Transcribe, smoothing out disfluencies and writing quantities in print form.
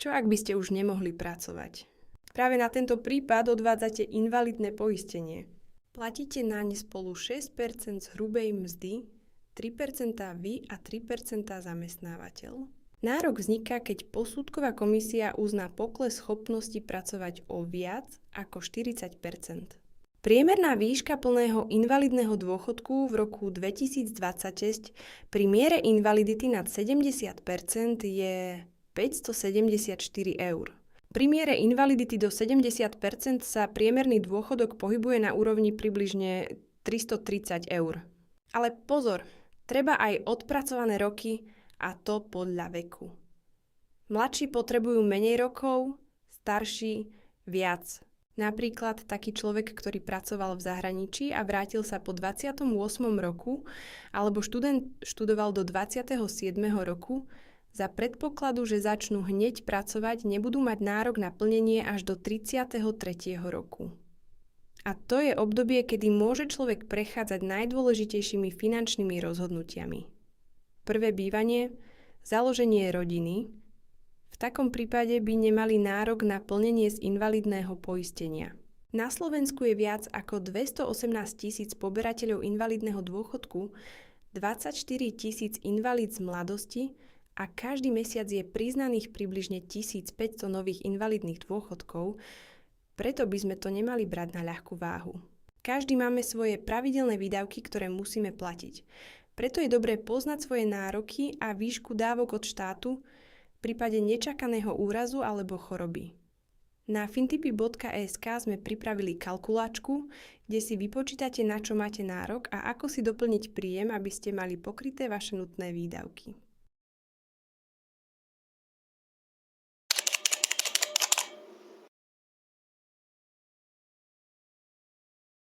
Čo ak by ste už nemohli pracovať? Práve na tento prípad odvádzate invalidné poistenie. Platíte naň spolu 6% z hrubej mzdy, 3% vy a 3% zamestnávateľ. Nárok vzniká, keď posúdková komisia uzná pokles schopnosti pracovať o viac ako 40%. Priemerná výška plného invalidného dôchodku v roku 2026 pri miere invalidity nad 70% je 574 eur. Pri miere invalidity do 70% sa priemerný dôchodok pohybuje na úrovni približne 330 eur. Ale pozor, treba aj odpracované roky a to podľa veku. Mladší potrebujú menej rokov, starší viac. Napríklad taký človek, ktorý pracoval v zahraničí a vrátil sa po 28. roku, alebo študent študoval do 27. roku, za predpokladu, že začnú hneď pracovať, nebudú mať nárok na plnenie až do 33. roku. A to je obdobie, kedy môže človek prechádzať najdôležitejšími finančnými rozhodnutiami. Prvé bývanie, založenie rodiny. V takom prípade by nemali nárok na plnenie z invalidného poistenia. Na Slovensku je viac ako 218 000 poberateľov invalidného dôchodku, 24 000 invalíd z mladosti a každý mesiac je priznaných približne 1500 nových invalidných dôchodkov, preto by sme to nemali brať na ľahkú váhu. Každý máme svoje pravidelné výdavky, ktoré musíme platiť. Preto je dobré poznať svoje nároky a výšku dávok od štátu v prípade nečakaného úrazu alebo choroby. Na fintipy.sk sme pripravili kalkulačku, kde si vypočítate, na čo máte nárok a ako si doplniť príjem, aby ste mali pokryté vaše nutné výdavky.